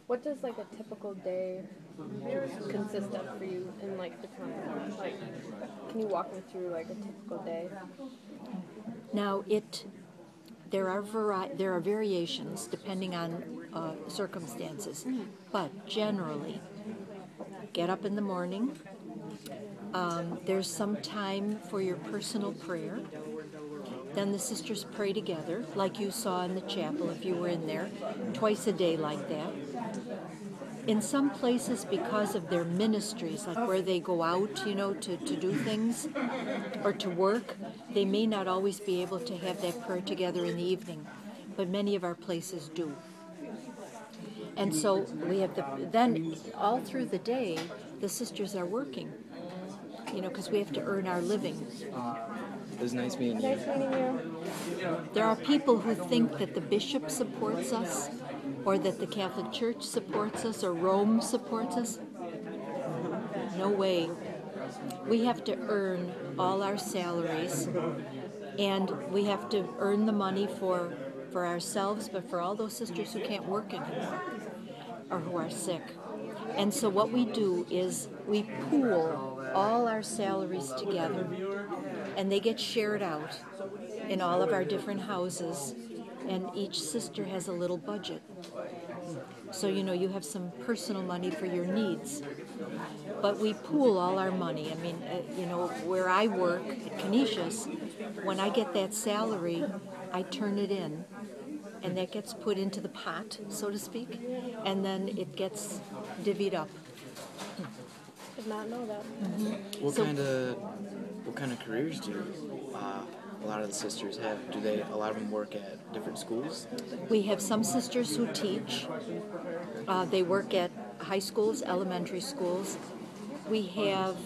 What does like a typical day consist of for you in like the convent? Like, can you walk me through like a typical day? Now, there are variations depending on circumstances, but generally, get up in the morning. There's some time for your personal prayer. Then the sisters pray together, like you saw in the chapel if you were in there, twice a day like that. In some places, because of their ministries, like where they go out, to do things or to work, they may not always be able to have that prayer together in the evening, but many of our places do. And so we have then all through the day, the sisters are working, because we have to earn our living. It was nice meeting you. Nice meeting you. There are people who think that the bishop supports us, or that the Catholic Church supports us, or Rome supports us. No way. We have to earn all our salaries, and we have to earn the money for ourselves, but for all those sisters who can't work anymore or who are sick. And so what we do is we pool all our salaries together, and they get shared out in all of our different houses, and each sister has a little budget. So, you have some personal money for your needs. But we pool all our money. I mean, where I work at Canisius, when I get that salary, I turn it in, and that gets put into the pot, so to speak, and then it gets divvied up. Did not know that. Mm-hmm. What kind of careers do a lot of the sisters have? Do a lot of them work at different schools? We have some sisters who teach. They work at high schools, elementary schools. We have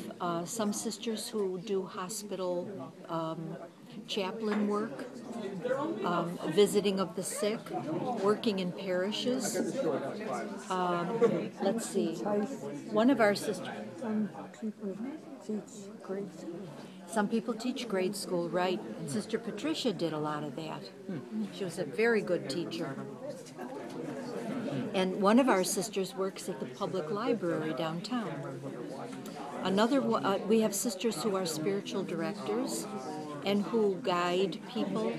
some sisters who do hospital chaplain work, visiting of the sick, working in parishes. Let's see. One of our sisters. Some people teach grade school, right? Sister Patricia did a lot of that. She was a very good teacher. And one of our sisters works at the public library downtown. We have sisters who are spiritual directors and who guide people,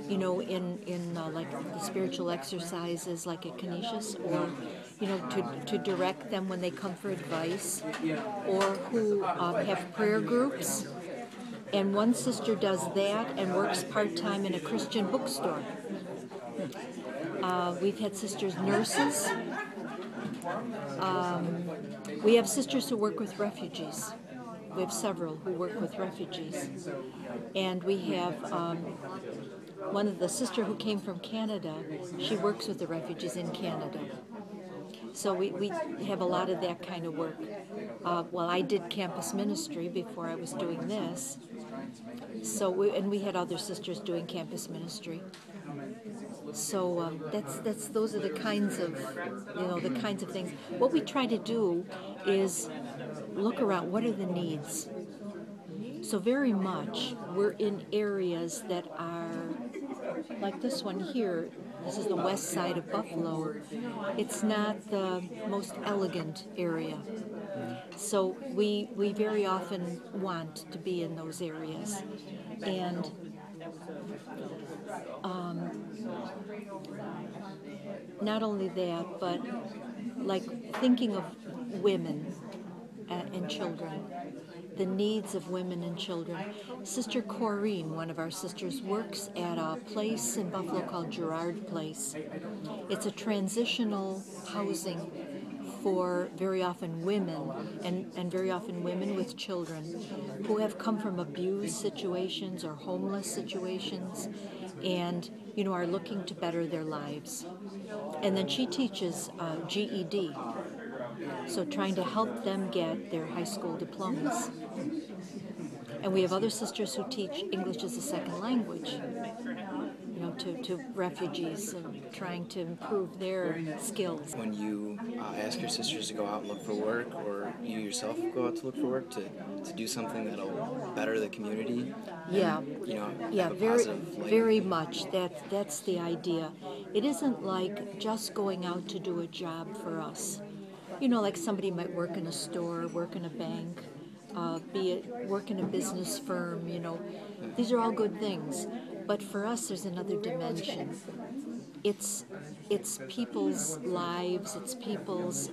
in like the spiritual exercises, like at Canisius, or to direct them when they come for advice, or who have prayer groups. And one sister does that and works part-time in a Christian bookstore. We've had sisters nurses. We have sisters who work with refugees. We have several who work with refugees. And we have one of the sister who came from Canada. She works with the refugees in Canada. So we have a lot of that kind of work. Well, I did campus ministry before I was doing this. So we had other sisters doing campus ministry. So those are the kinds of things. What we try to do is look around. What are the needs? So very much we're in areas that are like this one here. This is the west side of Buffalo. It's not the most elegant area. So we very often want to be in those areas. And not only that, but like thinking of women and children, the needs of women and children. Sister Corrine, one of our sisters, works at a place in Buffalo called Girard Place. It's a transitional housing for very often women, and very often women with children who have come from abused situations or homeless situations, and are looking to better their lives. And then she teaches GED, so trying to help them get their high school diplomas. And we have other sisters who teach English as a second language, to refugees, and trying to improve their skills. When you ask your sisters to go out and look for work, or you yourself go out to look for work to do something that'll better the community, Yeah, and, yeah, have a very, positive light. very much. That's the idea. It isn't like just going out to do a job for us. You know, like somebody might work in a store, work in a bank, work in a business firm, you know. These are all good things. But for us, there's another dimension. It's people's lives, it's people's,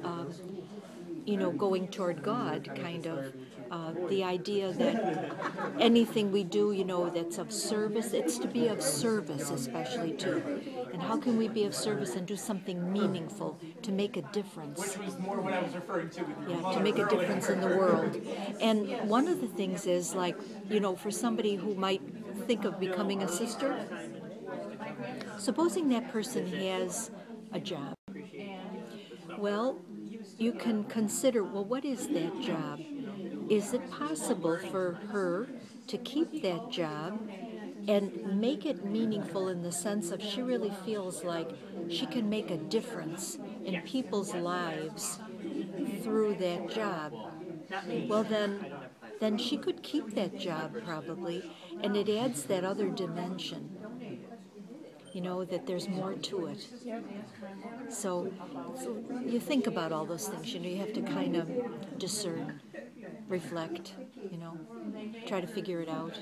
going toward God, kind of. The idea that anything we do, that's of service, it's to be of service, especially too. And how can we be of service and do something meaningful to make a difference? Yeah, to make a difference in the world. And one of the things is, like, for somebody who might think of becoming a sister, supposing that person has a job. Well, you can consider, well, what is that job? Is it possible for her to keep that job and make it meaningful in the sense of she really feels like she can make a difference in people's lives through that job? Well, then she could keep that job probably, and it adds that other dimension, that there's more to it. So you think about all those things, you have to kind of discern, reflect, try to figure it out.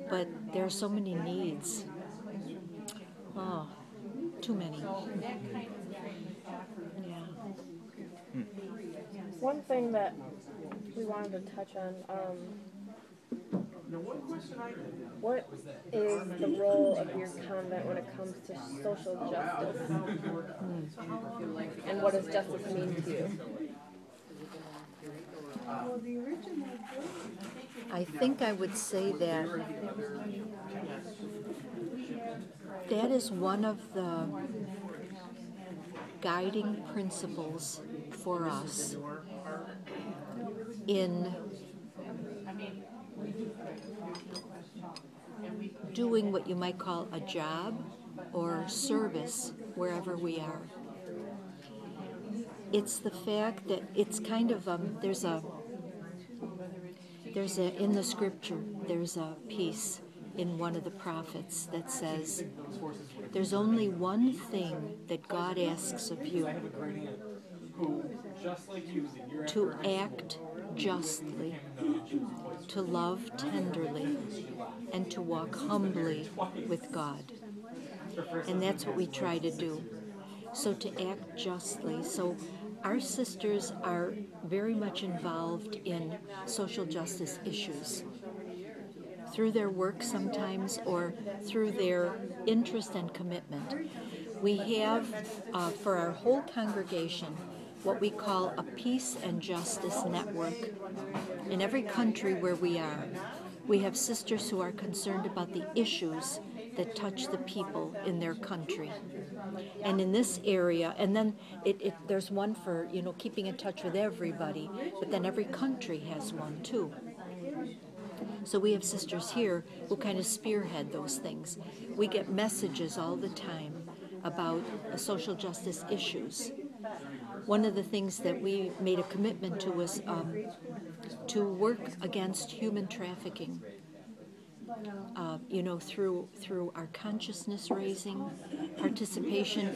But there are so many needs. Oh, too many. Yeah. One thing that we wanted to touch on, what is the role of your convent when it comes to social justice? And what does justice mean to you? I think I would say that that is one of the guiding principles for us in doing what you might call a job or service wherever we are. It's the fact that it's kind of there's a in the scripture there's a piece in one of the prophets that says there's only one thing that God asks of you: to act justly, to love tenderly, and to walk humbly with God. And that's what we try to do. So to act justly. So our sisters are very much involved in social justice issues through their work sometimes or through their interest and commitment. We have, for our whole congregation, what we call a peace and justice network. In every country where we are, we have sisters who are concerned about the issues that touch the people in their country. And in this area, and then there's one for, keeping in touch with everybody, but then every country has one too. So we have sisters here who kind of spearhead those things. We get messages all the time about social justice issues. One of the things that we made a commitment to was to work against human trafficking. Through our consciousness raising, participation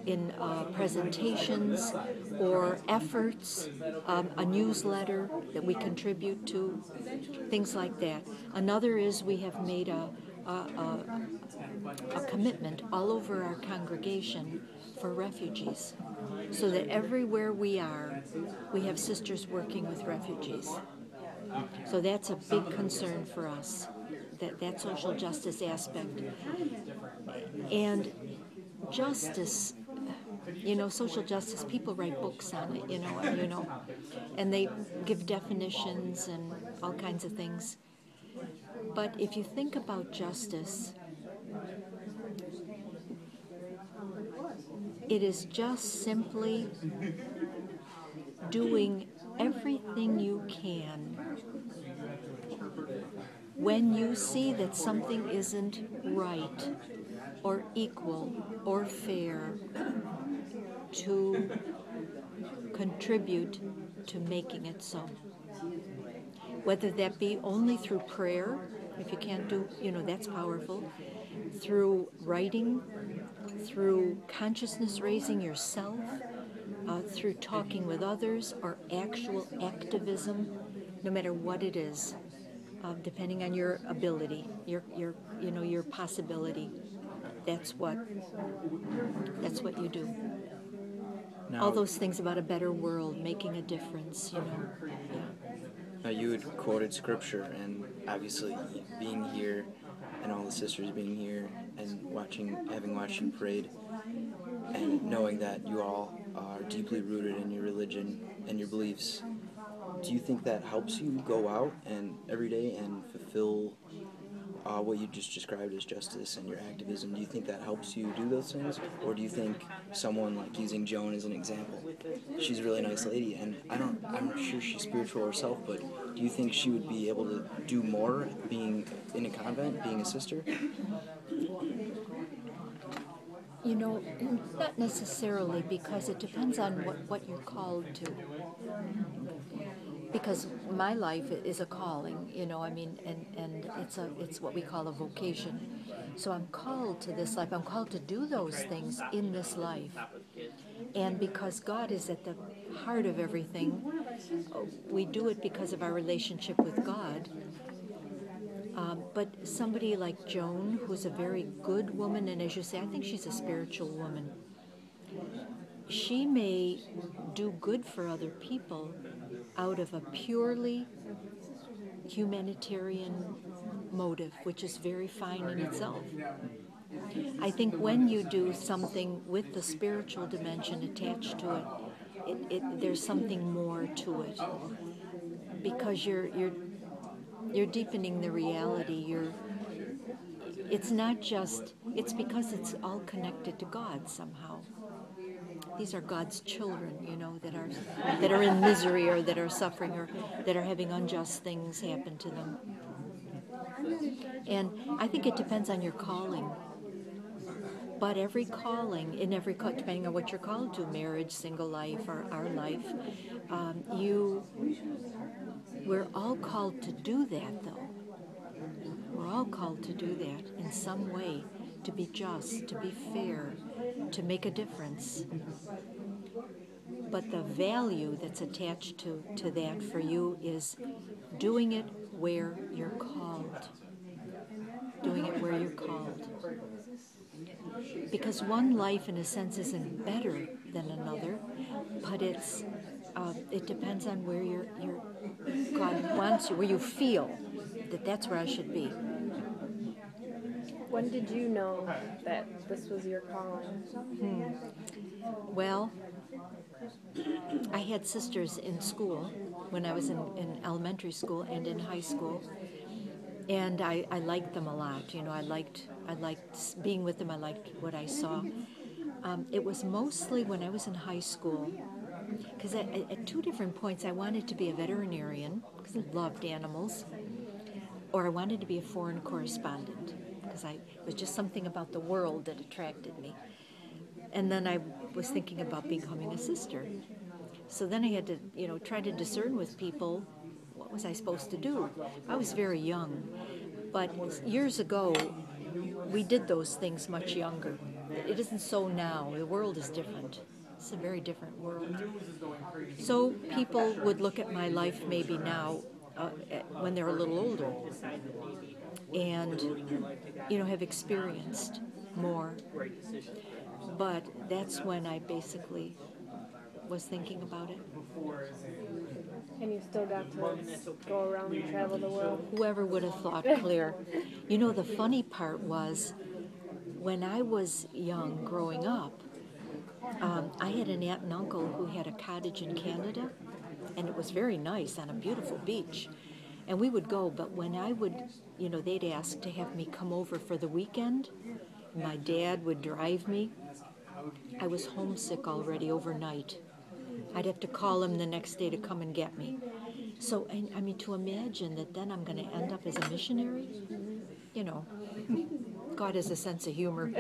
in presentations or efforts, a newsletter that we contribute to, things like that. Another is we have made a commitment all over our congregation for refugees, so that everywhere we are, we have sisters working with refugees. So that's a big concern for us, that social justice aspect. And justice, social justice, people write books on it, and they give definitions and all kinds of things. But if you think about justice, it is just simply doing everything you can when you see that something isn't right or equal or fair, to contribute to making it so. Whether that be only through prayer, if you can't do, that's powerful. through writing, through consciousness raising yourself, through talking with others, or actual activism, no matter what it is, depending on your ability, your possibility. That's what you do. Now, All those things about a better world, making a difference, Yeah. now you had quoted scripture, and obviously being here, and all the sisters being here, and having watched you prayed, and knowing that you all are deeply rooted in your religion and your beliefs. Do you think that helps you go out and every day and fulfill what you just described as justice and your activism? Do you think that helps you do those things? Or do you think someone, like using Joan as an example, she's a really nice lady, and I'm sure she's spiritual herself, but do you think she would be able to do more being in a convent, being a sister? Not necessarily, because it depends on what you're called to. Because my life is a calling, and it's what we call a vocation. So I'm called to this life. I'm called to do those things in this life. And because God is at the heart of everything, we do it because of our relationship with God. But somebody like Joan, who's a very good woman, and as you say, I think she's a spiritual woman, she may do good for other people out of a purely humanitarian motive, which is very fine in itself. I think when you do something with the spiritual dimension attached to it, there's something more to it, because you're deepening the reality. It's not just, it's because it's all connected to God somehow. These are God's children, that are in misery, or that are suffering, or that are having unjust things happen to them. And I think it depends on your calling. But every calling, depending on what you're called to, marriage, single life, or our life, we're all called to do that, though. We're all called to do that in some way, to be just, to be fair, to make a difference. But the value that's attached to that for you is doing it where you're called. Doing it where you're called. Because one life, in a sense, isn't better than another, but it depends on where God wants you, where you feel that that's where I should be. When did you know that this was your calling? Well, I had sisters in school when I was in elementary school and in high school, and I liked them a lot. I liked being with them. I liked what I saw. It was mostly when I was in high school, because at two different points I wanted to be a veterinarian because I loved animals, or I wanted to be a foreign correspondent because it was just something about the world that attracted me. And then I was thinking about becoming a sister. So then I had to, try to discern with people, what was I supposed to do? I was very young, but years ago, we did those things much younger. It isn't so now. The world is different. It's a very different world. So people would look at my life maybe now, when they're a little older, and, have experienced more. But that's when I basically was thinking about it. And you still got to go around and travel the world? Whoever would have thought, Claire. The funny part was, when I was young, growing up, I had an aunt and uncle who had a cottage in Canada, and it was very nice on a beautiful beach. And we would go, but when I would, they'd ask to have me come over for the weekend. My dad would drive me. I was homesick already overnight. I'd have to call him the next day to come and get me. So, to imagine that then I'm going to end up as a missionary, God has a sense of humor.